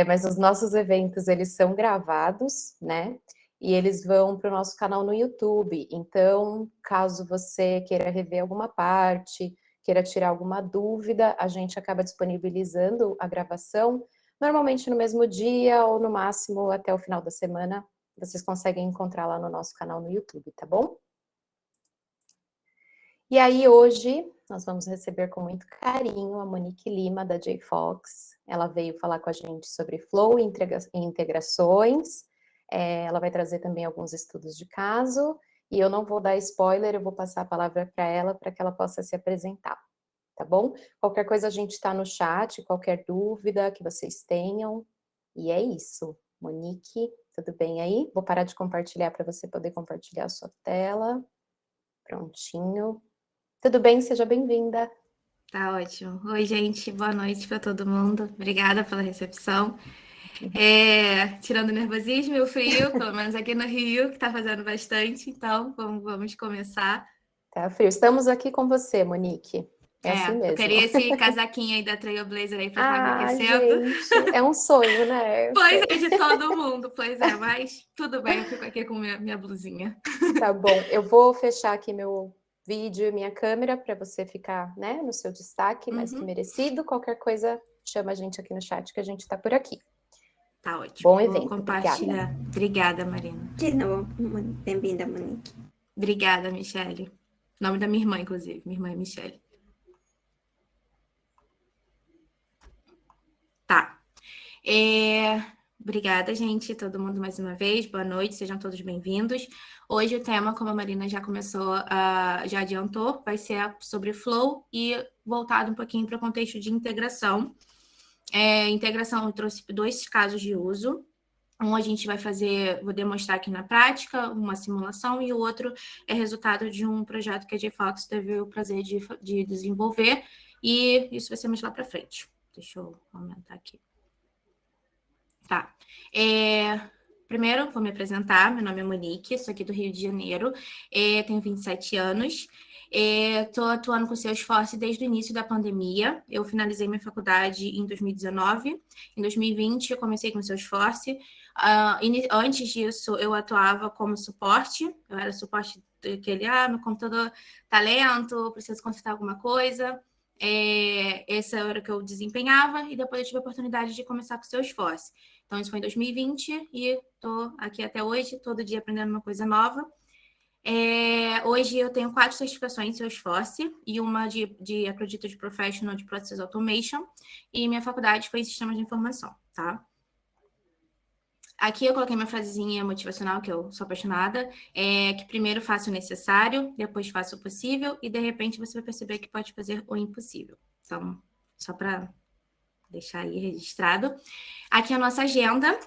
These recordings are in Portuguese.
Mas os nossos eventos, eles são gravados, né? E eles vão para o nosso canal no YouTube. Então, caso você queira rever alguma parte, queira tirar alguma dúvida, a gente acaba disponibilizando a gravação, normalmente no mesmo dia ou no máximo até o final da semana. Vocês conseguem encontrar lá no nosso canal no YouTube, tá bom? E aí, hoje, nós vamos receber com muito carinho a Monique Lima, da JFox. Ela veio falar com a gente sobre flow e integrações. Ela vai trazer também alguns estudos de caso. E eu não vou dar spoiler, eu vou passar a palavra para ela, para que ela possa se apresentar, tá bom? Qualquer coisa a gente está no chat, qualquer dúvida que vocês tenham. E é isso. Monique, tudo bem aí? Vou parar de compartilhar para você poder compartilhar a sua tela. Prontinho. Tudo bem? Seja bem-vinda. Tá ótimo. Oi, gente, boa noite para todo mundo. Obrigada pela recepção. Tirando o nervosismo e o frio, pelo menos aqui no Rio, que tá fazendo bastante, então vamos começar. Tá frio. Estamos aqui com você, Monique. É assim Eu mesmo. queria esse casaquinho aí da Trailblazer aí para estar me Ah, aquecendo. gente, é um sonho, né? Eu Pois é, sei. de todo mundo, pois é, mas tudo bem, eu fico aqui com minha blusinha. Tá bom. Eu vou fechar aqui meu vídeo e minha câmera para você ficar, né, no seu destaque, mais que Uhum, merecido. Qualquer coisa, chama a gente aqui no chat que a gente tá por aqui. tá ótimo. Bom Vou evento. Obrigada. compartilhar. Obrigada, Marina. De novo, bem-vinda, Monique. Obrigada, Michele. Nome da minha irmã, inclusive. Minha irmã é Michele. Tá. Obrigada, gente, todo mundo mais uma vez. Boa noite, sejam todos bem-vindos. Hoje o tema, como a Marina já começou, já adiantou, vai ser sobre flow e voltado um pouquinho para o contexto de integração. Integração, eu trouxe 2 casos de uso. Um a gente vai fazer, vou demonstrar aqui na prática, uma simulação, e o outro é resultado de um projeto que a JFox teve o prazer de desenvolver, e isso vai ser mais lá para frente. Deixa eu aumentar aqui. Tá. Primeiro, vou me apresentar. Meu nome é Monique, sou aqui do Rio de Janeiro, tenho 27 anos. Estou atuando com o Salesforce desde o início da pandemia. Eu finalizei minha faculdade em 2019. Em 2020, eu comecei com o Salesforce. Antes disso, eu atuava como suporte. Eu era suporte daquele, meu computador tá lento, preciso consertar alguma coisa. Essa era o que eu desempenhava. E depois eu tive a oportunidade de começar com o Salesforce. Então, isso foi em 2020 e estou aqui até hoje, todo dia aprendendo uma coisa nova. Hoje eu tenho 4 certificações em Salesforce e uma de Accredited Professional de Process Automation, e minha faculdade foi em Sistemas de Informação, tá? Aqui eu coloquei minha frasezinha motivacional, que eu sou apaixonada, que primeiro faça o necessário, depois faça o possível, e de repente você vai perceber que pode fazer o impossível. Então, só para deixar aí registrado. Aqui a nossa agenda.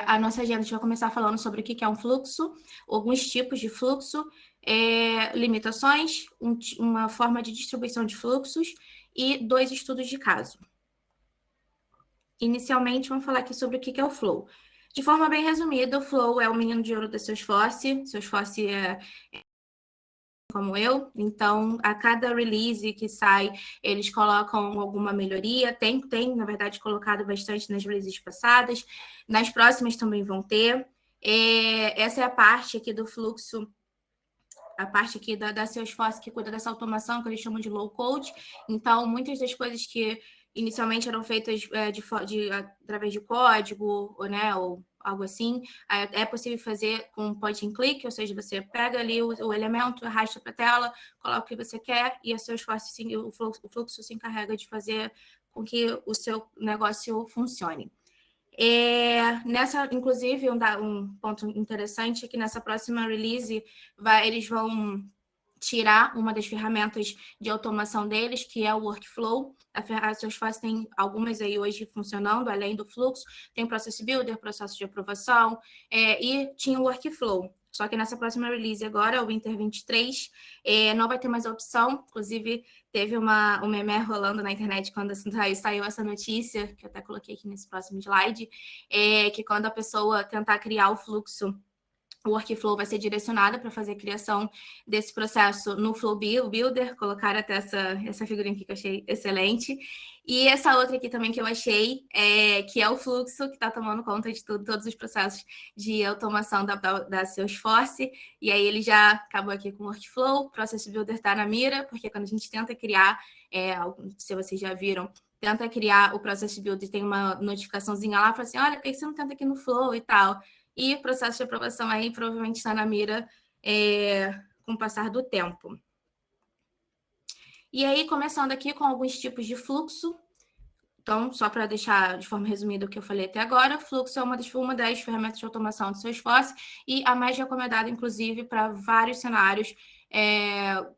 A nossa agenda, a gente vai começar falando sobre o que é um fluxo, alguns tipos de fluxo, limitações, uma forma de distribuição de fluxos e 2 estudos de caso. Inicialmente, vamos falar aqui sobre o que é o flow. De forma bem resumida, o flow é o menino de ouro da Salesforce. Salesforce é como eu, então a cada release que sai, eles colocam alguma melhoria, tem na verdade colocado bastante nas releases passadas, nas próximas também vão ter. Essa é a parte aqui do fluxo, a parte aqui da Salesforce que cuida dessa automação, que eles chamam de low code. Então, muitas das coisas que inicialmente eram feitas através de código, ou algo assim, é possível fazer com point and click, ou seja, você pega ali o elemento, arrasta para a tela, coloca o que você quer, e a Salesforce, o fluxo se encarrega de fazer com que o seu negócio funcione. Inclusive, um ponto interessante é que nessa próxima release eles vão tirar uma das ferramentas de automação deles, que é o workflow. A Salesforce tem algumas aí hoje funcionando, além do fluxo, tem Process Builder, processo de aprovação, e tinha o workflow. Só que nessa próxima release agora, o Winter 23, não vai ter mais a opção. Inclusive, teve um meme rolando na internet quando saiu essa notícia, que eu até coloquei aqui nesse próximo slide, que quando a pessoa tentar criar o fluxo o workflow vai ser direcionado para fazer a criação desse processo no Flow Builder. Colocar até essa figurinha aqui que eu achei excelente. E essa outra aqui também que eu achei, que é o fluxo, que está tomando conta de tudo, todos os processos de automação da Salesforce. E aí ele já acabou aqui com o workflow. O Process Builder está na mira, porque quando a gente tenta criar, se vocês já viram, tenta criar o Process Builder, tem uma notificaçãozinha lá, fala assim, olha, por que você não tenta aqui no Flow e tal? E o processo de aprovação aí provavelmente está na mira com o passar do tempo. E aí, começando aqui com alguns tipos de fluxo. Então, só para deixar de forma resumida o que eu falei até agora, fluxo é uma das ferramentas de automação do Salesforce e a mais recomendada, inclusive, para vários cenários,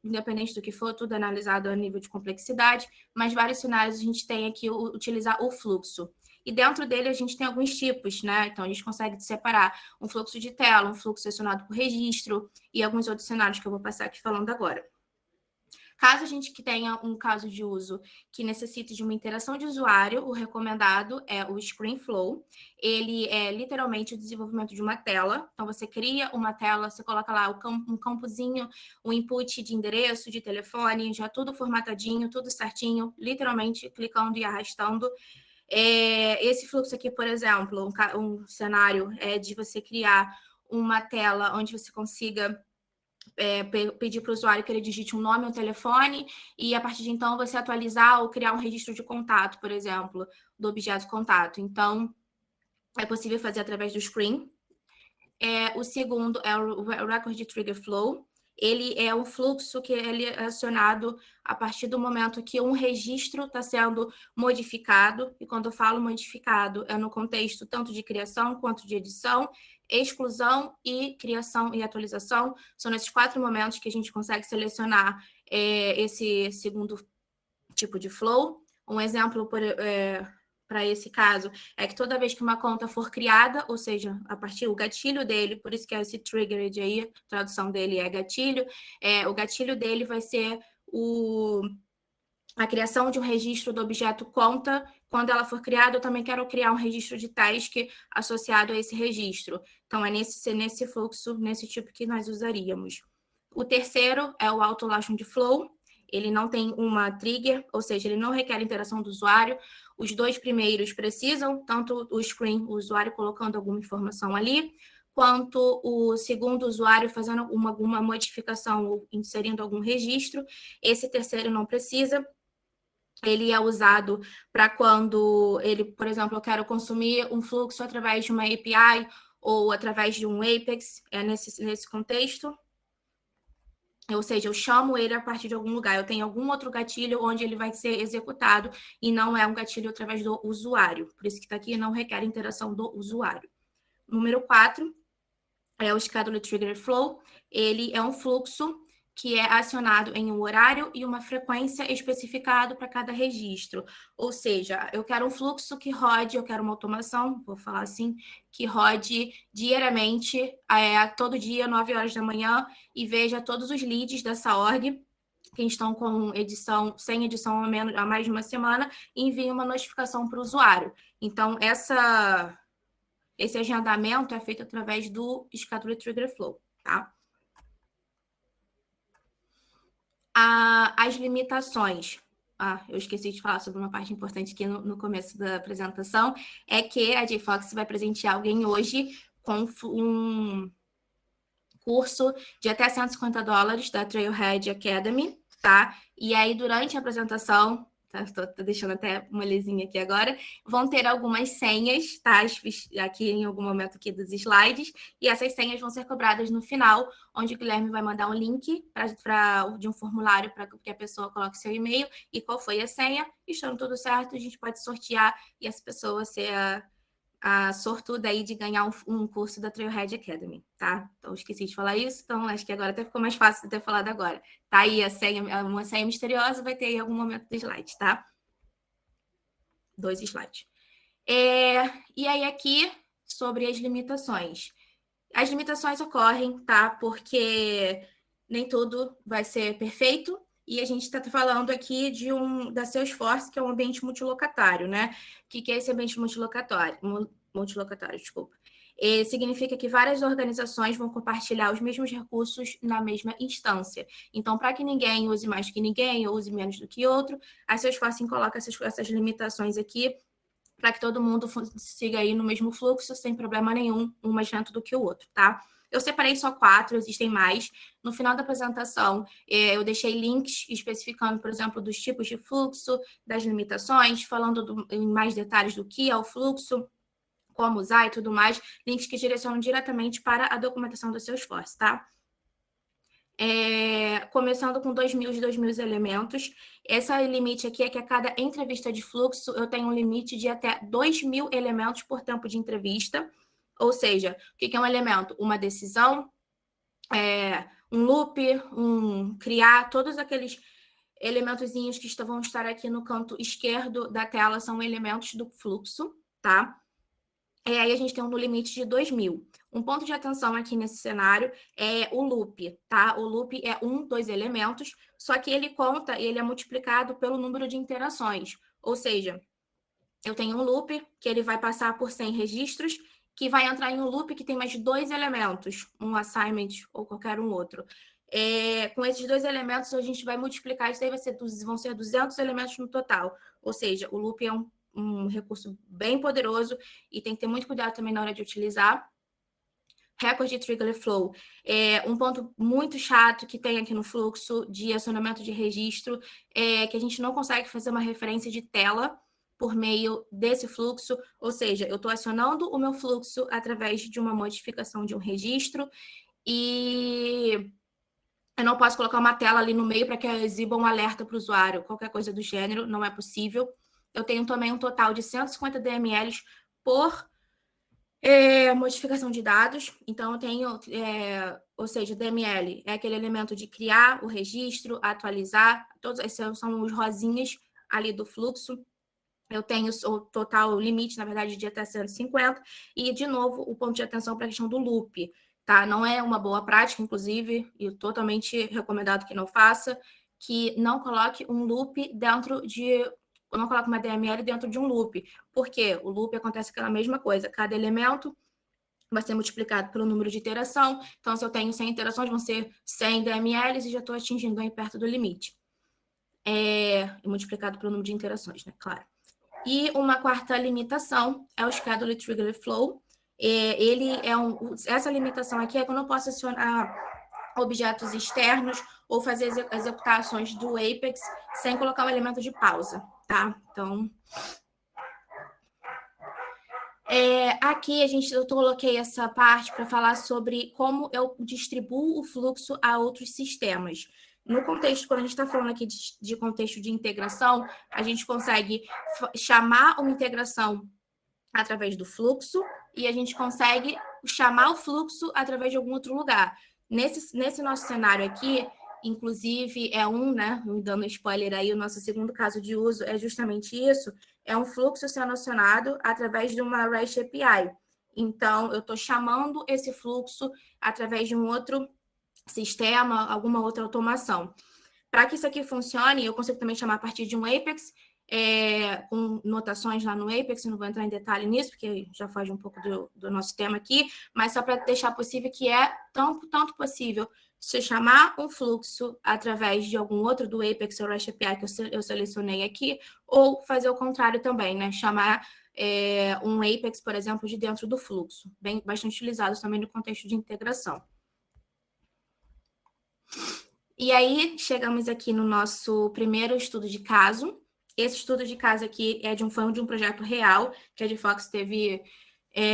independente do que for, tudo analisado a nível de complexidade, mas vários cenários a gente tem aqui utilizar o fluxo. E dentro dele a gente tem alguns tipos, né? Então a gente consegue separar um fluxo de tela, um fluxo selecionado por registro e alguns outros cenários que eu vou passar aqui falando agora. Caso a gente que tenha um caso de uso que necessite de uma interação de usuário, o recomendado é o Screen Flow. Ele é literalmente o desenvolvimento de uma tela. Então, você cria uma tela, você coloca lá um campozinho, um input de endereço, de telefone, já tudo formatadinho, tudo certinho, literalmente clicando e arrastando. Esse fluxo aqui, por exemplo, um cenário é de você criar uma tela onde você consiga pedir para o usuário que ele digite um nome, um telefone, e a partir de então você atualizar ou criar um registro de contato, por exemplo, do objeto contato. Então, é possível fazer através do Screen. O segundo é o Record Trigger Flow. Ele é um fluxo que ele é acionado a partir do momento que um registro está sendo modificado, e quando eu falo modificado, é no contexto tanto de criação quanto de edição, exclusão e criação e atualização. São nesses 4 momentos que a gente consegue selecionar esse segundo tipo de flow. Um exemplo para esse caso é que toda vez que uma conta for criada, ou seja, a partir do gatilho dele, por isso que é esse triggered aí, a tradução dele é gatilho, o gatilho dele vai ser a criação de um registro do objeto conta. Quando ela for criada, eu também quero criar um registro de task associado a esse registro. Então, é nesse fluxo, nesse tipo que nós usaríamos. O terceiro é o Auto Launch de Flow. Ele não tem uma trigger, ou seja, ele não requer interação do usuário. Os 2 primeiros precisam, tanto o screen, o usuário colocando alguma informação ali, quanto o segundo usuário fazendo alguma modificação ou inserindo algum registro. Esse terceiro não precisa. Ele é usado para quando por exemplo, eu quero consumir um fluxo através de uma API ou através de um Apex, nesse contexto. Ou seja, eu chamo ele a partir de algum lugar. Eu tenho algum outro gatilho onde ele vai ser executado e não é um gatilho através do usuário. Por isso que está aqui, não requer interação do usuário. Número 4 é o Schedule Trigger Flow. Ele é um fluxo que é acionado em um horário e uma frequência especificado para cada registro. Ou seja, eu quero um fluxo que rode, eu quero uma automação, vou falar assim, que rode diariamente, todo dia, 9 horas da manhã, e veja todos os leads dessa org que estão com edição, sem edição há mais de uma semana, e envie uma notificação para o usuário. Então, esse agendamento é feito através do Schedule Trigger Flow, tá? As limitações. Eu esqueci de falar sobre uma parte importante aqui no começo da apresentação, é que a JFox vai presentear alguém hoje com um curso de até $150 da Trailhead Academy, tá? E aí, durante a apresentação, tô deixando até uma lesinha aqui agora, vão ter algumas senhas, tá? Aqui em algum momento aqui dos slides, e essas senhas vão ser cobradas no final, onde o Guilherme vai mandar um link de um formulário para que a pessoa coloque seu e-mail e qual foi a senha. E estando tudo certo, a gente pode sortear e essa pessoa ser a sortuda aí de ganhar um curso da Trailhead Academy, tá? Então, esqueci de falar isso, então acho que agora até ficou mais fácil de ter falado agora. Tá aí a senha, uma senha misteriosa, vai ter aí em algum momento do slide, tá? 2 slides. E aí aqui, sobre as limitações. As limitações ocorrem, tá? Porque nem tudo vai ser perfeito, e a gente está falando aqui da Salesforce, que é um ambiente multilocatário, né? O que é esse ambiente multilocatário? Desculpa. significa que várias organizações vão compartilhar os mesmos recursos na mesma instância. Então, para que ninguém use mais que ninguém ou use menos do que outro, a Salesforce coloca essas limitações aqui para que todo mundo siga aí no mesmo fluxo, sem problema nenhum, um mais lento do que o outro, tá? Eu separei só 4, existem mais. No final da apresentação, eu deixei links especificando, por exemplo, dos tipos de fluxo, das limitações, falando em mais detalhes do que é o fluxo, como usar e tudo mais, links que direcionam diretamente para a documentação do Salesforce, tá? Começando com 2.000 de 2.000 elementos. Esse limite aqui é que a cada entrevista de fluxo eu tenho um limite de até 2.000 elementos por tempo de entrevista. Ou seja, o que é um elemento? Uma decisão, um loop, criar, todos aqueles elementozinhos que vão estar aqui no canto esquerdo da tela são elementos do fluxo, tá? E aí a gente tem um limite de 2.000. Um ponto de atenção aqui nesse cenário é o loop, tá? O loop é 2 elementos, só que ele conta e ele é multiplicado pelo número de interações. Ou seja, eu tenho um loop que ele vai passar por 100 registros, que vai entrar em um loop que tem mais 2 elementos, um assignment ou qualquer um outro. Com esses 2 elementos, a gente vai multiplicar, isso aí vão ser 200 elementos no total. Ou seja, o loop é um recurso bem poderoso e tem que ter muito cuidado também na hora de utilizar. Recorde de Trigger Flow. Um ponto muito chato que tem aqui no fluxo de acionamento de registro é que a gente não consegue fazer uma referência de tela por meio desse fluxo, ou seja, eu estou acionando o meu fluxo através de uma modificação de um registro e eu não posso colocar uma tela ali no meio para que exiba um alerta para o usuário, qualquer coisa do gênero, não é possível. Eu tenho também um total de 150 DMLs por modificação de dados. Então, eu tenho, ou seja, DML é aquele elemento de criar o registro, atualizar, todos esses são os rosinhas ali do fluxo. Eu tenho o total limite, na verdade, de até 150. E, de novo, o ponto de atenção para a questão do loop, tá? Não é uma boa prática, inclusive, e totalmente recomendado que não faça, que não coloque um loop dentro de... não coloque uma DML dentro de um loop. Por quê? O loop acontece aquela mesma coisa. Cada elemento vai ser multiplicado pelo número de iteração. Então, se eu tenho 100 iterações, vão ser 100 DMLs e já estou atingindo aí perto do limite. Multiplicado pelo número de interações, né? Claro. E uma quarta limitação é o Schedule Trigger Flow. Essa limitação aqui é que eu não posso acionar objetos externos ou fazer executar ações do Apex sem colocar um elemento de pausa, tá? Então, aqui eu coloquei essa parte para falar sobre como eu distribuo o fluxo a outros sistemas. No contexto, quando a gente está falando aqui de contexto de integração, a gente consegue chamar uma integração através do fluxo e a gente consegue chamar o fluxo através de algum outro lugar. Nesse nosso cenário aqui, inclusive, né, dando spoiler aí, o nosso segundo caso de uso é justamente isso, é um fluxo sendo acionado através de uma REST API. Então, eu estou chamando esse fluxo através de um outro sistema, alguma outra automação. Para que isso aqui funcione, eu consigo também chamar a partir de um Apex, com notações lá no Apex, não vou entrar em detalhe nisso, porque já foge um pouco do nosso tema aqui, mas só para deixar possível que é tanto possível se chamar um fluxo através de algum outro do Apex ou REST API que eu selecionei aqui, ou fazer o contrário também, né? Chamar um Apex, por exemplo, de dentro do fluxo, bastante utilizados também no contexto de integração. E aí, chegamos aqui no nosso primeiro estudo de caso. Esse estudo de caso aqui foi de um projeto real, que a JFox teve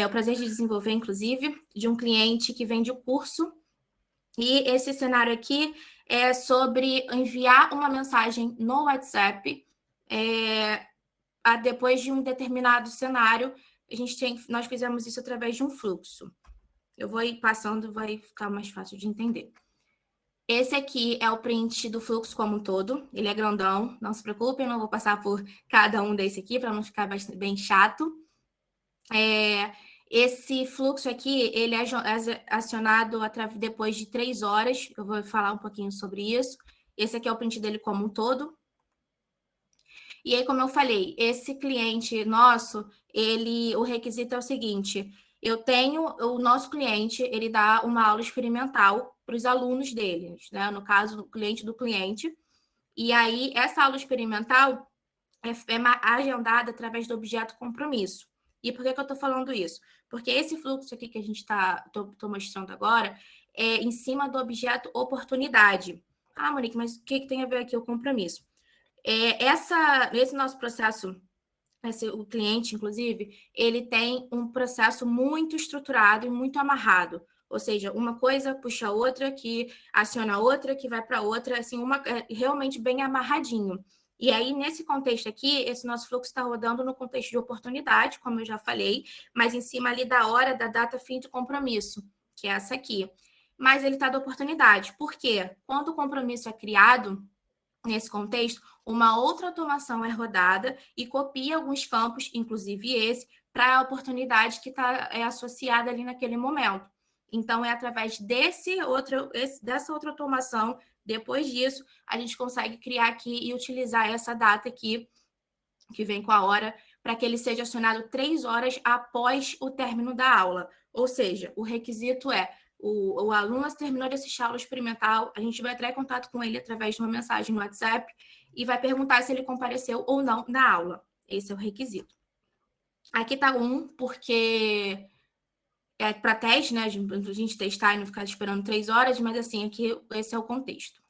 o prazer de desenvolver, inclusive, de um cliente que vende o curso. E esse cenário aqui é sobre enviar uma mensagem no WhatsApp depois de um determinado cenário. Nós fizemos isso através de um fluxo. Eu vou ir passando, vai ficar mais fácil de entender. Esse aqui é o print do fluxo como um todo. Ele é grandão, não se preocupem, não vou passar por cada um desse aqui para não ficar bem chato. Esse fluxo aqui, ele é acionado depois de 3 horas. Eu vou falar um pouquinho sobre isso. Esse aqui é o print dele como um todo. E aí, como eu falei, esse cliente nosso, o requisito é o seguinte: o nosso cliente, ele dá uma aula experimental para os alunos deles, né? No caso, o cliente do cliente. E aí, essa aula experimental é agendada através do objeto compromisso. E por que eu estou falando isso? Porque esse fluxo aqui que a gente estou mostrando agora é em cima do objeto oportunidade. Ah, Monique, mas o que tem a ver aqui o compromisso? Esse nosso processo, o cliente, inclusive, ele tem um processo muito estruturado e muito amarrado. Ou seja, uma coisa puxa a outra, que aciona a outra, que vai para outra, assim, realmente bem amarradinho. E aí, nesse contexto aqui, esse nosso fluxo está rodando no contexto de oportunidade, como eu já falei, mas em cima ali da hora da data fim de compromisso, que é essa aqui. Mas ele está da oportunidade. Por quê? Quando o compromisso é criado, nesse contexto, uma outra automação é rodada e copia alguns campos, inclusive esse, para a oportunidade que está associada ali naquele momento. Então, é através dessa outra automação, depois disso, a gente consegue criar aqui e utilizar essa data aqui, que vem com a hora, para que ele seja acionado 3 horas após o término da aula. Ou seja, o requisito é o aluno terminou de assistir a aula experimental, a gente vai entrar em contato com ele através de uma mensagem no WhatsApp e vai perguntar se ele compareceu ou não na aula. Esse é o requisito. Aqui está porque é para teste, né? A gente testar e não ficar esperando 3 horas, mas assim, aqui esse é o contexto.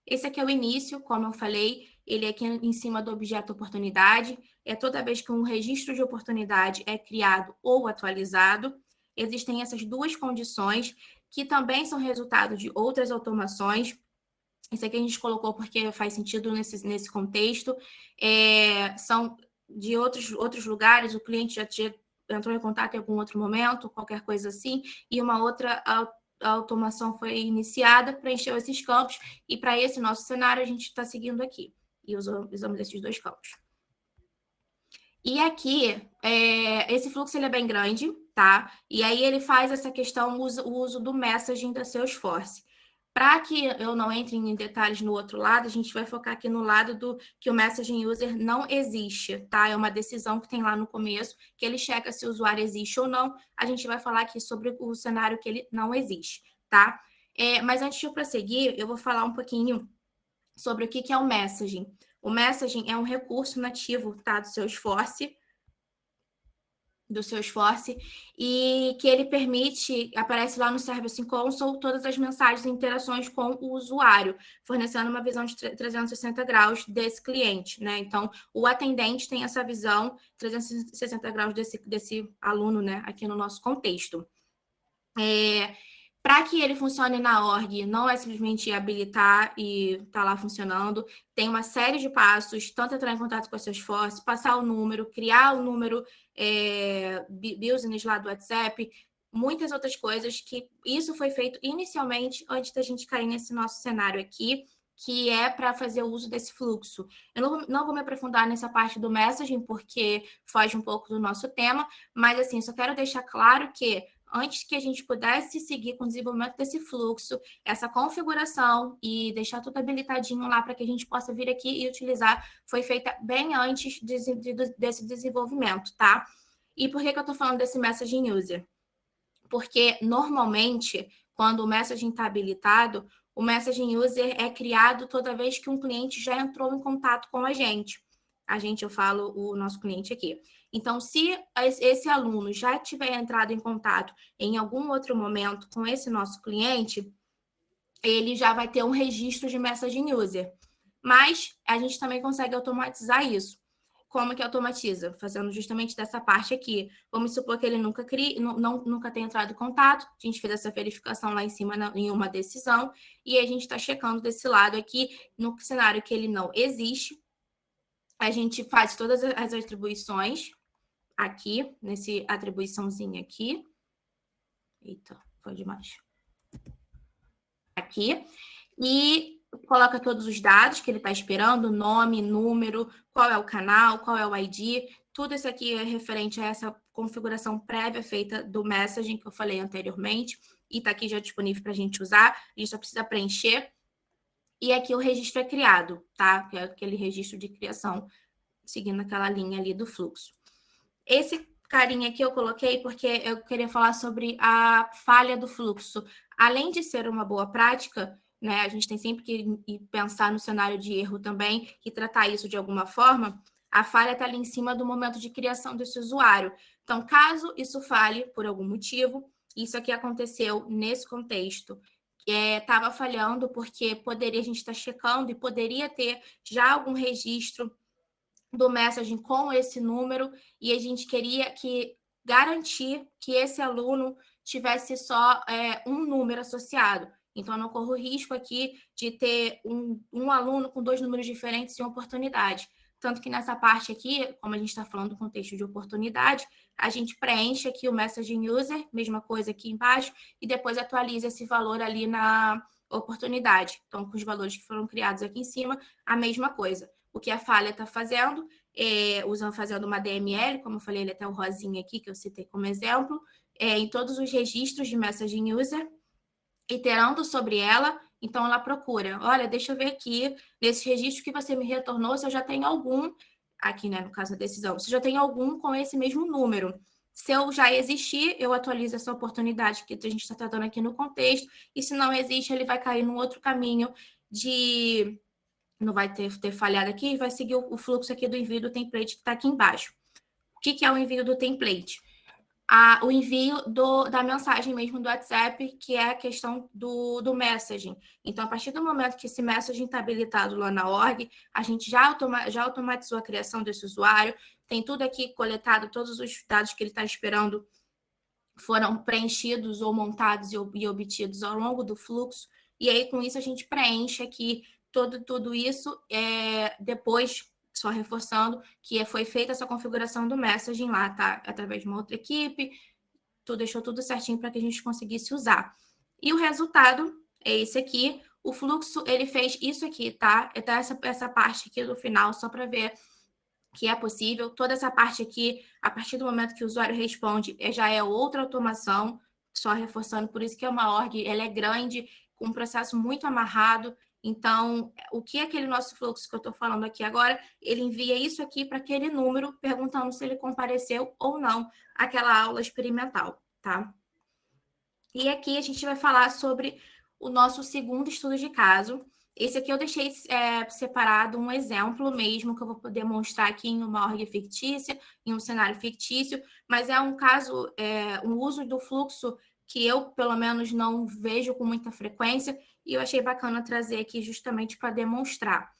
Esse aqui é o início, como eu falei, ele é aqui em cima do objeto oportunidade. É toda vez que um registro de oportunidade é criado ou atualizado. Existem essas duas condições, que também são resultado de outras automações. Esse aqui a gente colocou porque faz sentido nesse contexto. São de outros lugares, o cliente já entrou em contato em algum outro momento, qualquer coisa assim, e uma outra automação foi iniciada, preencheu esses campos, e para esse nosso cenário a gente está seguindo aqui, e usamos esses 2 campos. E aqui, esse fluxo ele é bem grande, tá? E aí ele faz essa questão, o uso do messaging da Salesforce. Para que eu não entre em detalhes no outro lado, a gente vai focar aqui no lado do que o messaging user não existe, tá? É uma decisão que tem lá no começo, que ele checa se o usuário existe ou não. A gente vai falar aqui sobre o cenário que ele não existe, tá? Mas antes de eu prosseguir, eu vou falar um pouquinho sobre o que é o messaging. O messaging é um recurso nativo, tá, do Salesforce, e que ele permite, aparece lá no Service Console, todas as mensagens e interações com o usuário, fornecendo uma visão de 360 graus desse cliente, né? Então, o atendente tem essa visão 360 graus desse aluno, né, aqui no nosso contexto. Para que ele funcione na org, não é simplesmente habilitar e tá lá funcionando. Tem uma série de passos, tanto entrar em contato com a Salesforce, passar o número, criar o número business lá do WhatsApp, muitas outras coisas que isso foi feito inicialmente antes da gente cair nesse nosso cenário aqui, que é para fazer o uso desse fluxo. Eu não vou me aprofundar nessa parte do messaging, porque foge um pouco do nosso tema, mas assim, só quero deixar claro que antes que a gente pudesse seguir com o desenvolvimento desse fluxo, essa configuração e deixar tudo habilitadinho lá para que a gente possa vir aqui e utilizar, foi feita bem antes desse desenvolvimento, tá? E por que eu estou falando desse messaging user? Porque, normalmente, quando o messaging está habilitado, o messaging user é criado toda vez que um cliente já entrou em contato com a gente. Eu falo o nosso cliente aqui. Então, se esse aluno já tiver entrado em contato em algum outro momento com esse nosso cliente, ele já vai ter um registro de messaging user. Mas a gente também consegue automatizar isso. Como que automatiza? Fazendo justamente dessa parte aqui. Vamos supor que ele nunca tenha entrado em contato, a gente fez essa verificação lá em cima em uma decisão, e a gente está checando desse lado aqui, no cenário que ele não existe, a gente faz todas as atribuições aqui, nesse atribuiçãozinha aqui. Eita, foi demais. Aqui. E coloca todos os dados que ele está esperando, nome, número, qual é o canal, qual é o ID. Tudo isso aqui é referente a essa configuração prévia feita do messaging que eu falei anteriormente. E está aqui já disponível para a gente usar. A gente só precisa preencher. E aqui o registro é criado, tá? Que é aquele registro de criação, seguindo aquela linha ali do fluxo. Esse carinha aqui eu coloquei porque eu queria falar sobre a falha do fluxo. Além de ser uma boa prática, né, a gente tem sempre que pensar no cenário de erro também e tratar isso de alguma forma, a falha está ali em cima do momento de criação desse usuário. Então, caso isso falhe por algum motivo, isso aqui aconteceu nesse contexto, estava falhando porque a gente está checando e poderia ter já algum registro do messaging com esse número e a gente queria garantir que esse aluno tivesse só um número associado. Então, não corro o risco aqui de ter um aluno com 2 números diferentes em oportunidade. Tanto que nessa parte aqui, como a gente está falando do contexto de oportunidade, a gente preenche aqui o messaging user, mesma coisa aqui embaixo, e depois atualiza esse valor ali na oportunidade. Então, com os valores que foram criados aqui em cima, a mesma coisa. O que a falha está fazendo, fazendo uma DML, como eu falei, ele até o rosinha aqui, que eu citei como exemplo, em todos os registros de messaging user, iterando sobre ela. Então, ela procura, olha, deixa eu ver aqui, nesse registro que você me retornou, se eu já tenho algum, aqui, né, no caso da decisão, se já tem algum com esse mesmo número. Se eu já existir, eu atualizo essa oportunidade que a gente está tratando aqui no contexto, e se não existe, ele vai cair num outro caminho não vai ter falhado aqui, vai seguir o fluxo aqui do envio do template que está aqui embaixo. O que é o envio do template? O envio da mensagem mesmo do WhatsApp, que é a questão do messaging. Então, a partir do momento que esse messaging está habilitado lá na org, a gente já automatizou a criação desse usuário, tem tudo aqui coletado, todos os dados que ele está esperando foram preenchidos ou montados e obtidos ao longo do fluxo, e aí com isso a gente preenche aqui tudo isso, depois, só reforçando, que foi feita essa configuração do messaging lá, tá? Através de uma outra equipe, deixou tudo certinho para que a gente conseguisse usar. E o resultado é esse aqui. O fluxo, ele fez isso aqui, tá? Então, essa parte aqui do final, só para ver que é possível. Toda essa parte aqui, a partir do momento que o usuário responde, já é outra automação, só reforçando, por isso que é uma org, ela é grande, com um processo muito amarrado. Então, o que é aquele nosso fluxo que eu estou falando aqui agora? Ele envia isso aqui para aquele número, perguntando se ele compareceu ou não àquela aula experimental, tá? E aqui a gente vai falar sobre o nosso segundo estudo de caso. Esse aqui eu deixei separado um exemplo mesmo, que eu vou poder mostrar aqui em uma org fictícia, em um cenário fictício, mas é um caso, um uso do fluxo que eu, pelo menos, não vejo com muita frequência, e eu achei bacana trazer aqui justamente para demonstrar.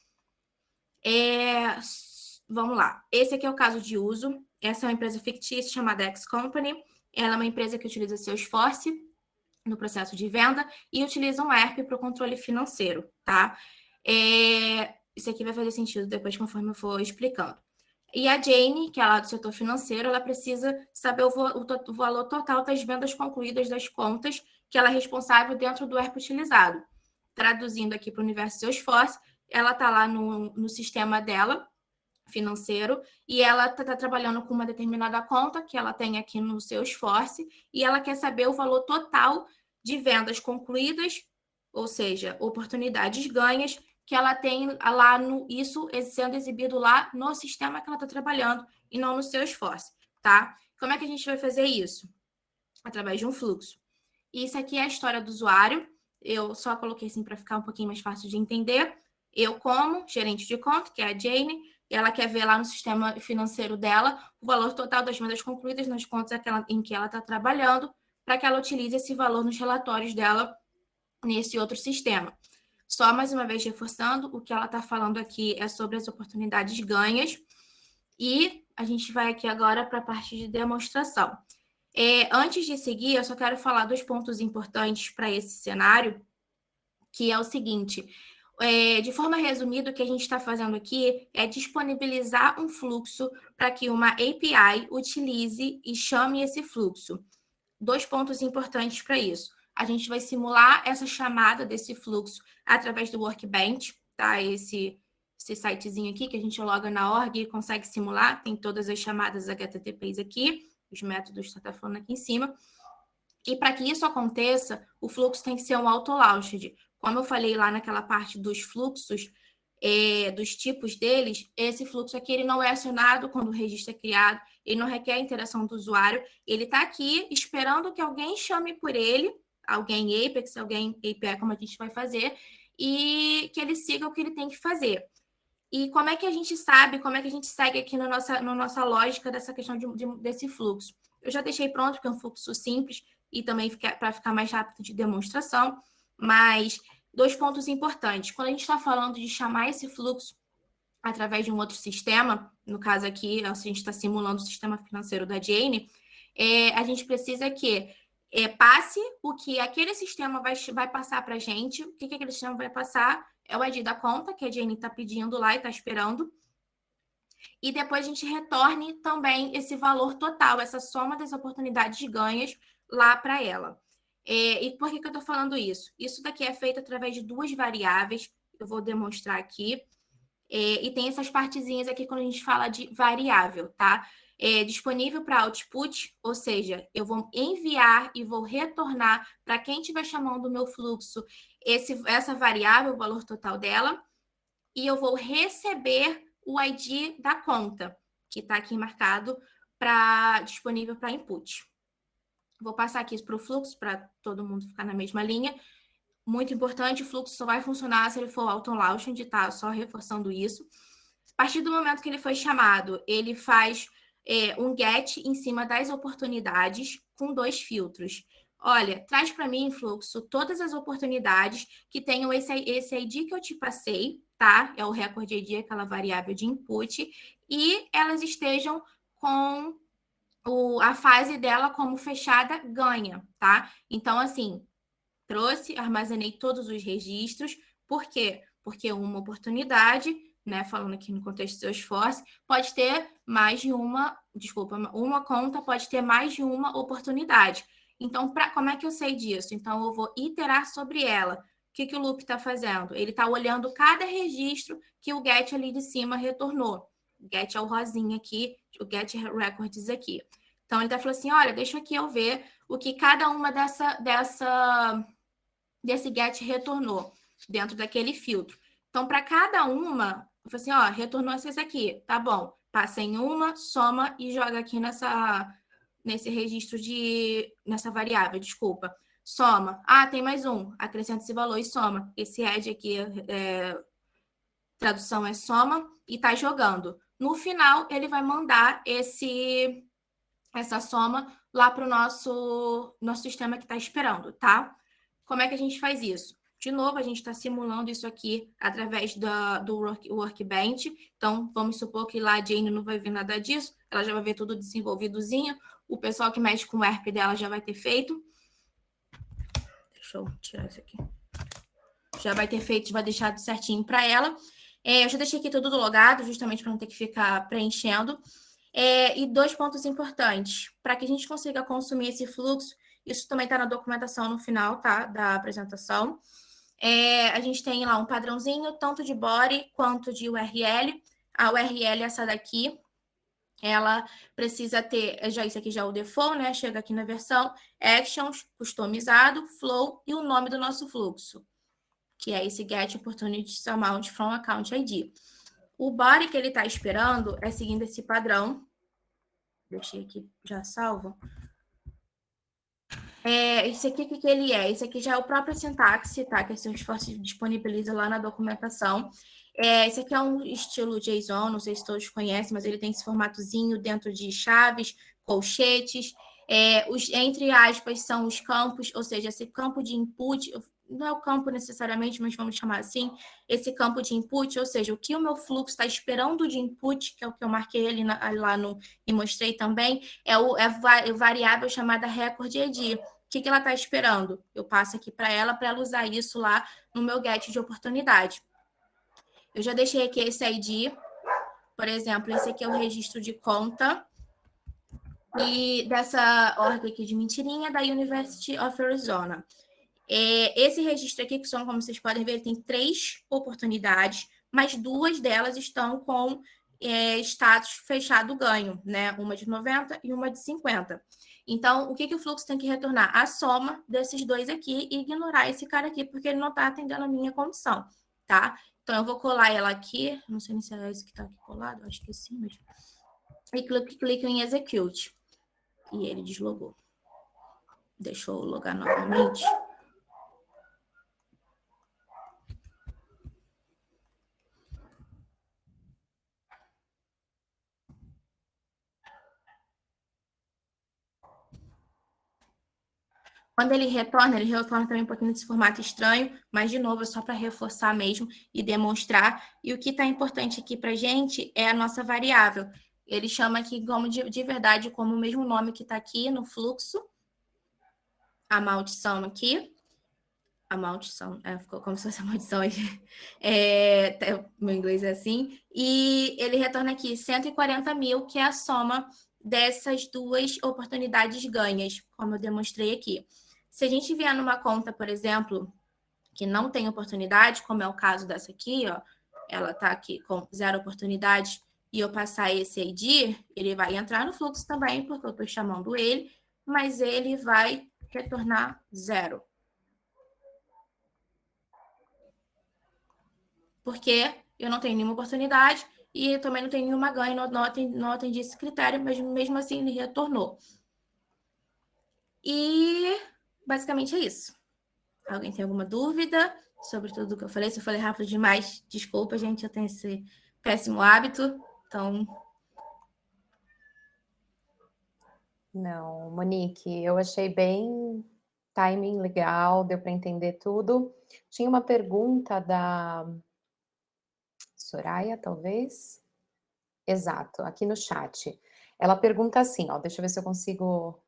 Vamos lá. Esse aqui é o caso de uso. Essa é uma empresa fictícia chamada X Company. Ela é uma empresa que utiliza Salesforce no processo de venda e utiliza um ERP para o controle financeiro, tá? Isso aqui vai fazer sentido depois, conforme eu for explicando. E a Jane, que é lá do setor financeiro, ela precisa saber o valor total das vendas concluídas das contas que ela é responsável dentro do ERP utilizado. Traduzindo aqui para o universo Salesforce, ela está lá no sistema dela, financeiro, e ela está trabalhando com uma determinada conta que ela tem aqui no Salesforce, e ela quer saber o valor total de vendas concluídas, ou seja, oportunidades ganhas, que ela tem lá isso sendo exibido lá no sistema que ela está trabalhando e não no Salesforce, tá? Como é que a gente vai fazer isso? Através de um fluxo. E isso aqui é a história do usuário. Eu só coloquei assim para ficar um pouquinho mais fácil de entender. Eu, como gerente de conta, que é a Jane, ela quer ver lá no sistema financeiro dela o valor total das vendas concluídas nas contas em que ela está trabalhando, para que ela utilize esse valor nos relatórios dela nesse outro sistema. Só mais uma vez reforçando, o que ela está falando aqui é sobre as oportunidades ganhas, e a gente vai aqui agora para a parte de demonstração. Antes de seguir, eu só quero falar 2 pontos importantes para esse cenário, que é o seguinte: de forma resumida, o que a gente está fazendo aqui é disponibilizar um fluxo para que uma API utilize e chame esse fluxo. 2 pontos importantes para isso. A gente vai simular essa chamada desse fluxo através do Workbench, tá? Esse sitezinho aqui que a gente loga na org e consegue simular, tem todas as chamadas HTTPs aqui, os métodos que está falando aqui em cima. E para que isso aconteça, o fluxo tem que ser um auto-launched. Como eu falei lá naquela parte dos fluxos, dos tipos deles, esse fluxo aqui ele não é acionado quando o registro é criado, ele não requer a interação do usuário, ele está aqui esperando que alguém chame por ele, alguém Apex, alguém API, como a gente vai fazer, e que ele siga o que ele tem que fazer. E como é que a gente sabe, como é que a gente segue aqui na nossa lógica dessa questão desse fluxo? Eu já deixei pronto, porque é um fluxo simples, e também para ficar mais rápido de demonstração, mas 2 pontos importantes. Quando a gente está falando de chamar esse fluxo através de um outro sistema, no caso aqui, a gente está simulando o sistema financeiro da Jane, a gente precisa que passe o que aquele sistema vai passar para a gente. O que aquele sistema vai passar é o ID da conta, que a Jane está pedindo lá e está esperando. E depois a gente retorne também esse valor total, essa soma das oportunidades de ganhos lá para ela. E por que eu estou falando isso? Isso daqui é feito através de 2 variáveis, eu vou demonstrar aqui. E tem essas partezinhas aqui quando a gente fala de variável, tá? Disponível para output, ou seja, eu vou enviar e vou retornar para quem estiver chamando o meu fluxo essa variável, o valor total dela, e eu vou receber o ID da conta, que está aqui marcado disponível para input. Vou passar aqui para o fluxo, para todo mundo ficar na mesma linha. Muito importante, o fluxo só vai funcionar se ele for auto-launching, tá? Só reforçando isso. A partir do momento que ele foi chamado, ele faz um get em cima das oportunidades com 2 filtros. Olha, traz para mim, fluxo, todas as oportunidades que tenham esse ID que eu te passei, tá? É o record ID, aquela variável de input, e elas estejam com a fase dela como fechada ganha, tá? Então, assim, trouxe, armazenei todos os registros. Por quê? Porque uma oportunidade, né, falando aqui no contexto do Salesforce, pode ter mais de uma conta pode ter mais de uma oportunidade. Então, como é que eu sei disso? Então, eu vou iterar sobre ela. O que o loop está fazendo? Ele está olhando cada registro que o get ali de cima retornou. O get é o rosinha aqui, o get records aqui. Então, ele está falando assim, olha, deixa aqui eu ver o que cada uma desse get retornou dentro daquele filtro. Então, para cada uma, eu falei assim, ó, retornou essas aqui, tá bom. Passa em uma, soma e joga aqui nesse registro nessa variável, desculpa. Soma. Ah, tem mais um. Acrescenta esse valor e soma. Esse add aqui, tradução é soma, e tá jogando. No final, ele vai mandar essa soma lá para o nosso sistema que está esperando, tá? Como é que a gente faz isso? De novo, a gente está simulando isso aqui através do Workbench. Então, vamos supor que lá a Jane não vai ver nada disso. Ela já vai ver tudo desenvolvidozinho. O pessoal que mexe com o ERP dela já vai ter feito. Deixa eu tirar isso aqui. Já vai ter feito, vai deixar certinho para ela. Eu já deixei aqui tudo logado, justamente para não ter que ficar preenchendo. E 2 pontos importantes. Para que a gente consiga consumir esse fluxo, isso também está na documentação no final, tá? Da apresentação. A gente tem lá um padrãozinho, tanto de body quanto de URL. A URL é essa daqui. Ela precisa ter, isso aqui já é o default, né? Chega aqui na versão, actions, customizado, flow e o nome do nosso fluxo, que é esse get opportunity amount from account ID. O body que ele está esperando é seguindo esse padrão. Deixei aqui já salvo. Esse aqui, o que ele é? Esse aqui já é o próprio sintaxe, tá? Que a Salesforce disponibiliza lá na documentação. Esse aqui é um estilo JSON, não sei se todos conhecem, mas ele tem esse formatozinho dentro de chaves, colchetes. Entre aspas, são os campos, ou seja, esse campo de input, não é o campo necessariamente, mas vamos chamar assim, esse campo de input, ou seja, o que o meu fluxo está esperando de input, que é o que eu marquei ali e mostrei também, é a variável chamada record ID. O que ela está esperando? Eu passo aqui para ela usar isso lá no meu get de oportunidade. Eu já deixei aqui esse ID, por exemplo, esse aqui é o registro de conta, e dessa org aqui de mentirinha, da University of Arizona. Esse registro aqui, que são, como vocês podem ver, tem 3 oportunidades, mas 2 delas estão com status fechado ganho, né? Uma de 90 e uma de 50. Então, o que o fluxo tem que retornar? A soma desses 2 aqui e ignorar esse cara aqui, porque ele não está atendendo a minha condição, tá? Então, eu vou colar ela aqui. Não sei se é esse que está aqui colado, acho que sim, mas... e clico em Execute. E ele deslogou. Deixa eu logar novamente. Quando ele retorna também um pouquinho nesse formato estranho, mas, de novo, é só para reforçar mesmo e demonstrar. E o que está importante aqui para a gente é a nossa variável. Ele chama aqui como de verdade, como o mesmo nome que está aqui no fluxo. A maldição aqui. A maldição, ficou como se fosse a maldição aí. Meu inglês é assim. E ele retorna aqui 140 mil, que é a soma dessas duas oportunidades ganhas, como eu demonstrei aqui. Se a gente vier numa conta, por exemplo, que não tem oportunidade, como é o caso dessa aqui, ó, ela está aqui com 0 oportunidades, e eu passar esse ID, ele vai entrar no fluxo também, porque eu estou chamando ele, mas ele vai retornar 0. Porque eu não tenho nenhuma oportunidade e eu também não tenho nenhuma ganho, não atendi esse critério, mas mesmo assim ele retornou. E basicamente é isso. Alguém tem alguma dúvida sobre tudo que eu falei? Se eu falei rápido demais, desculpa, gente, eu tenho esse péssimo hábito. Então. Não, Monique, eu achei bem timing legal, deu para entender tudo. Tinha uma pergunta da Soraya, talvez? Exato, aqui no chat. Ela pergunta assim, ó, deixa eu ver se eu consigo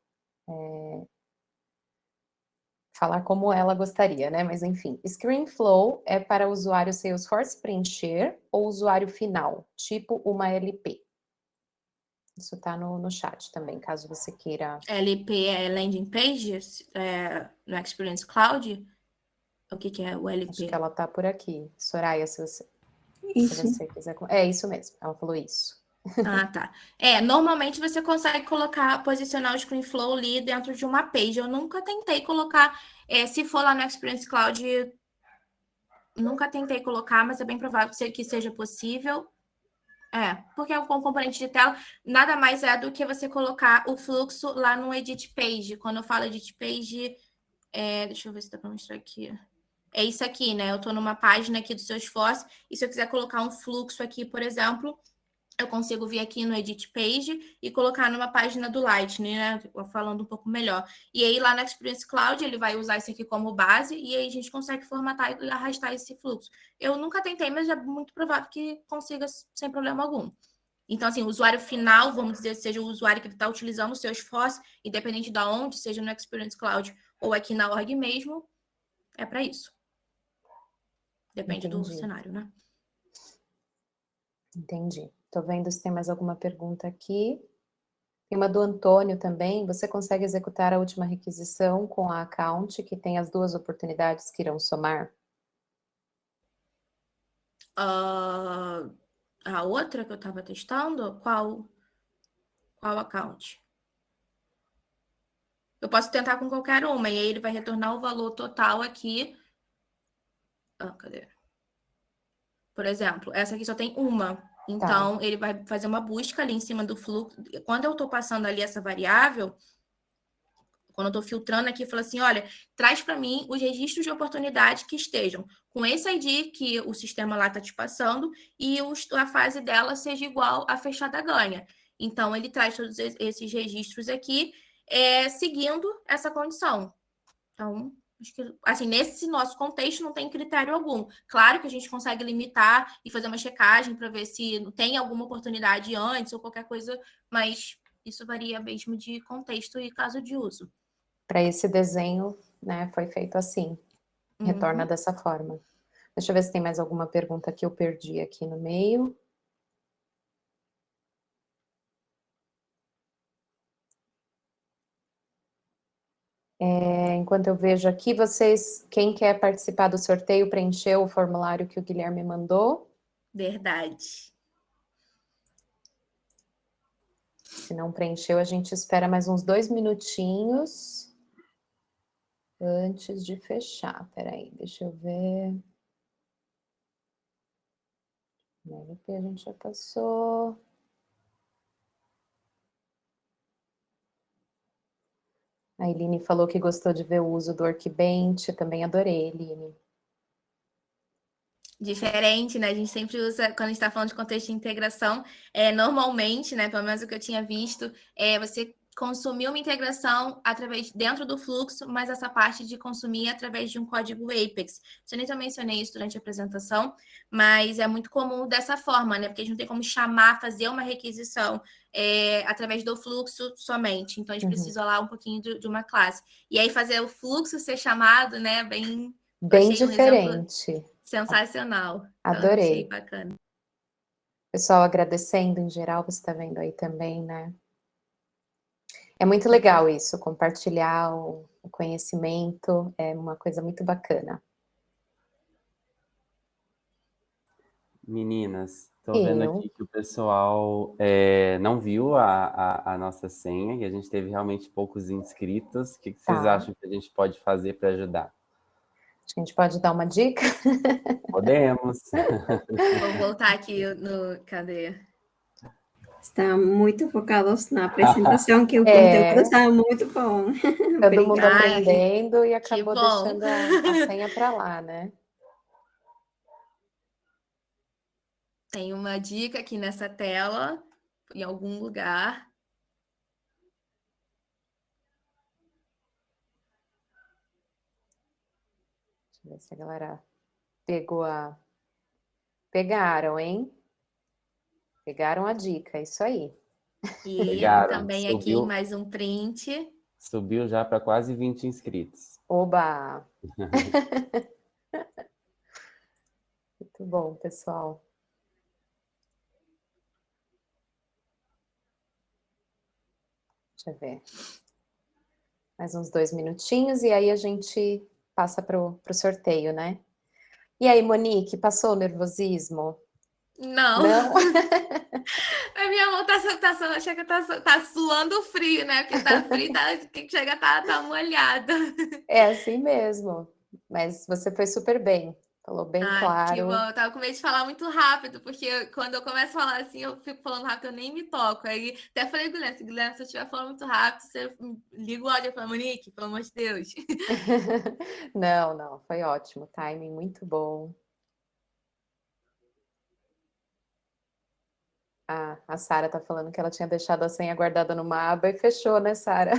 falar como ela gostaria, né? Mas enfim, ScreenFlow é para o usuário Salesforce preencher ou usuário final, tipo uma LP? Isso está no chat também, caso você queira. LP é Landing Page no Experience Cloud? O que é o LP? Acho que ela está por aqui. Soraya, se Isso. você quiser. É isso mesmo, ela falou isso. Ah, tá. Normalmente você consegue posicionar o ScreenFlow ali dentro de uma page. Eu nunca tentei colocar, se for lá no Experience Cloud, nunca tentei colocar, mas é bem provável que seja possível. Porque o componente de tela nada mais é do que você colocar o fluxo lá no Edit Page. Quando eu falo Edit Page, deixa eu ver se dá para mostrar aqui. É isso aqui, né? Eu estou numa página aqui do Salesforce e se eu quiser colocar um fluxo aqui, por exemplo, eu consigo vir aqui no Edit Page e colocar numa página do Lightning, né? Falando um pouco melhor. E aí, lá na Experience Cloud, ele vai usar isso aqui como base e aí a gente consegue formatar e arrastar esse fluxo. Eu nunca tentei, mas é muito provável que consiga sem problema algum. Então, assim, o usuário final, vamos dizer, seja o usuário que está utilizando o Salesforce, independente de onde, seja no Experience Cloud ou aqui na org mesmo, é para isso. Depende do cenário, né? Entendi. Estou vendo se tem mais alguma pergunta aqui. Tem uma do Antônio também. Você consegue executar a última requisição com a account que tem as duas oportunidades que irão somar? A outra que eu estava testando, qual account? Eu posso tentar com qualquer uma, e aí ele vai retornar o valor total aqui. Cadê? Por exemplo, essa aqui só tem uma. Então, ele vai fazer uma busca ali em cima do fluxo. Quando eu estou passando ali essa variável, quando eu estou filtrando aqui, falo assim, olha, traz para mim os registros de oportunidade que estejam com esse ID que o sistema lá está te passando e a fase dela seja igual à fechada ganha. Então, ele traz todos esses registros aqui, seguindo essa condição. Então, acho que, assim, nesse nosso contexto não tem critério algum. Claro que a gente consegue limitar e fazer uma checagem para ver se tem alguma oportunidade antes ou qualquer coisa, mas isso varia mesmo de contexto e caso de uso. Para esse desenho, né, foi feito assim. Retorna dessa forma. Deixa eu ver se tem mais alguma pergunta que eu perdi aqui no meio. Enquanto eu vejo aqui, quem quer participar do sorteio, preencheu o formulário que o Guilherme mandou? Verdade. Se não preencheu, a gente espera mais uns 2 minutinhos antes de fechar. Peraí, deixa eu ver. LP a gente já passou. A Eline falou que gostou de ver o uso do Workbench, também adorei, Eline. Diferente, né? A gente sempre usa, quando a gente está falando de contexto de integração, normalmente, né? Pelo menos o que eu tinha visto, você consumir uma integração dentro do fluxo, mas essa parte de consumir através de um código Apex. Eu nem mencionei isso durante a apresentação, mas é muito comum dessa forma, né? Porque a gente não tem como fazer uma requisição através do fluxo somente. Então, a gente precisa lá um pouquinho de uma classe. E aí, fazer o fluxo ser chamado, né? Bem diferente. Sensacional. Adorei. Achei bacana. Pessoal agradecendo em geral, você está vendo aí também, né? É muito legal isso, compartilhar o conhecimento, é uma coisa muito bacana. Meninas, tô vendo aqui que o pessoal não viu a nossa senha e a gente teve realmente poucos inscritos. O que vocês acham que a gente pode fazer para ajudar? Acho que a gente pode dar uma dica? Podemos. Vou voltar aqui no... Cadê? Está muito focados na apresentação, que o conteúdo está muito bom. Todo mundo aprendendo e acabou deixando a senha para lá, né? Tem uma dica aqui nessa tela, em algum lugar. Deixa eu ver se a galera pegaram, hein? Pegaram a dica, é isso aí. E pegaram, também subiu, aqui mais um print. Subiu já para quase 20 inscritos. Oba! Muito bom, pessoal. Deixa eu ver. Mais uns 2 minutinhos e aí a gente passa para o sorteio, né? E aí, Monique, passou o nervosismo? Não. Não? A minha mão chega, tá suando frio, né? Porque tá frio, chega, tá molhada. É assim mesmo. Mas você foi super bem. Falou bem claro. Que bom. Eu tava com medo de falar muito rápido, porque quando eu começo a falar assim, eu fico falando rápido, eu nem me toco. Aí até falei, Guilherme, se eu estiver falando muito rápido, você liga o áudio e fala, Monique, pelo amor de Deus. Não, foi ótimo. Timing muito bom. A Sara tá falando que ela tinha deixado a senha guardada numa aba e fechou, né, Sara?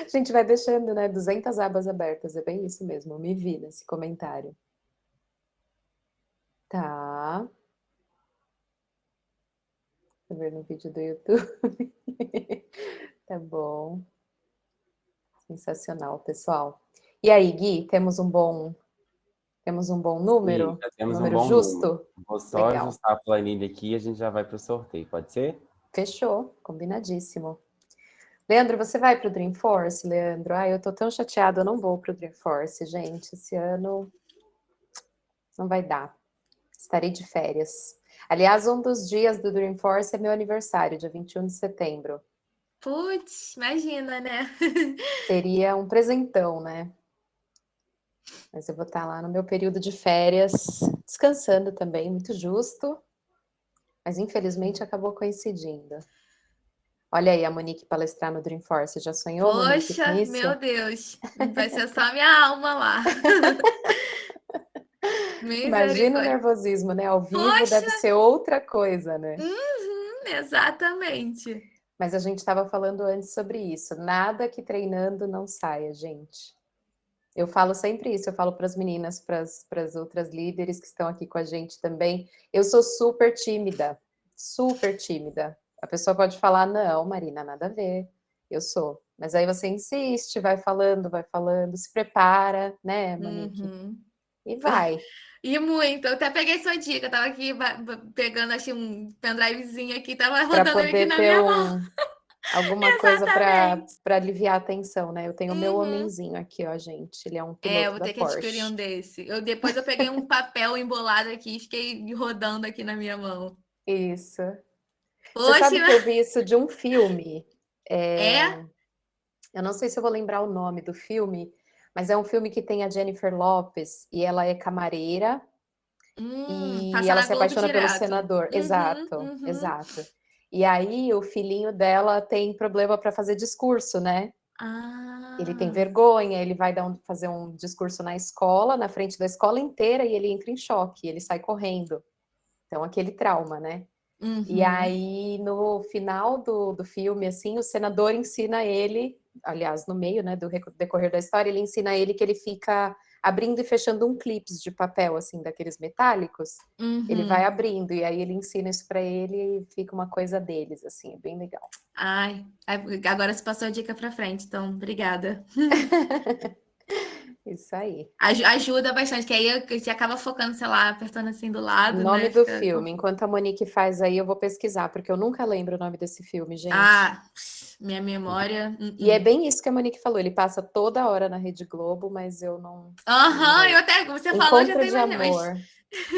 A gente vai deixando, né, 200 abas abertas, é bem isso mesmo, eu me vi nesse comentário. Tá. Tô vendo no vídeo do YouTube. Tá bom. Sensacional, pessoal. E aí, Gui, temos um bom número? Sim, já temos número um bom justo? número. Vou só Legal. ajustar a planilha aqui e a gente já vai para o sorteio, pode ser? Fechou, combinadíssimo. Leandro, você vai para o Dreamforce, Leandro? Eu tô tão chateada, eu não vou para o Dreamforce, gente. Esse ano não vai dar. Estarei de férias. Aliás, um dos dias do Dreamforce é meu aniversário, dia 21 de setembro. Putz, imagina, né? Seria um presentão, né? Mas eu vou estar lá no meu período de férias, descansando também, muito justo. Mas infelizmente acabou coincidindo. Olha aí a Monique palestrar no Dreamforce. Já sonhou, Monique, com Poxa, isso? meu Deus. Vai ser só minha alma lá. Imagina o nervosismo, né? Ao vivo Poxa! deve ser outra coisa, né? Exatamente. Mas a gente estava falando antes sobre isso. Nada que treinando não saia, gente. Eu falo sempre isso, eu falo para as meninas, para as outras líderes que estão aqui com a gente também. Eu sou super tímida, super tímida. A pessoa pode falar, não, Marina, nada a ver. Eu sou. Mas aí você insiste, vai falando, se prepara, né, Monique? E vai. E muito. Eu até peguei sua dica. Eu tava aqui pegando, achei um pendrivezinho aqui, tava rodando aqui na minha mão. Alguma coisa para aliviar a tensão, né? Eu tenho o meu homenzinho aqui, ó, gente. Ele é um piloto eu vou ter que adquirir um desse. Depois eu peguei um papel embolado aqui e fiquei rodando aqui na minha mão. Isso. Poxa, você sabe que eu vi isso de um filme? É? Eu não sei se eu vou lembrar o nome do filme, mas é um filme que tem a Jennifer Lopez e ela é camareira e ela se apaixona pelo senador. Exato. E aí o filhinho dela tem problema para fazer discurso, né? Ele tem vergonha, ele vai fazer um discurso na escola, na frente da escola inteira, e ele entra em choque, ele sai correndo. Então, aquele trauma, né? E aí, no final do filme, assim, o senador ensina ele, aliás, no meio, né, do decorrer da história, ele ensina ele que ele fica abrindo e fechando um clips de papel, assim, daqueles metálicos. Ele vai abrindo, e aí ele ensina isso para ele e fica uma coisa deles, assim, é bem legal. Ai, agora você passou a dica para frente, então, obrigada. Isso aí. Ajuda bastante, que aí você acaba focando, sei lá, apertando assim do lado, Nome né? do filme. Enquanto a Monique faz aí, eu vou pesquisar, porque eu nunca lembro o nome desse filme, gente. Minha memória... E é bem isso que a Monique falou, ele passa toda hora na Rede Globo, mas eu não... eu até, como você falou, já Encontro tem de mais... Amor.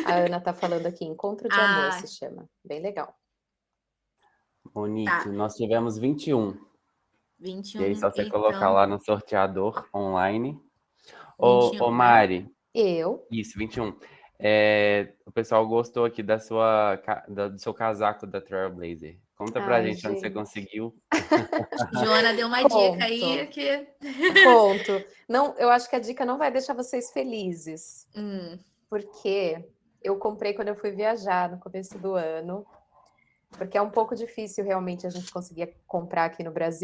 A Ana tá falando aqui, Encontro de Amor se chama. Bem legal. Monique, nós tivemos 21. 21, E aí, só você então... colocar lá no sorteador online. Ô, Mari. Eu? Isso, 21. O pessoal gostou aqui do seu casaco da Trailblazer. Conta pra gente onde você conseguiu. Joana deu uma dica aí que... Conto. Não, eu acho que a dica não vai deixar vocês felizes. Porque eu comprei quando eu fui viajar no começo do ano. Porque é um pouco difícil realmente a gente conseguir comprar aqui no Brasil.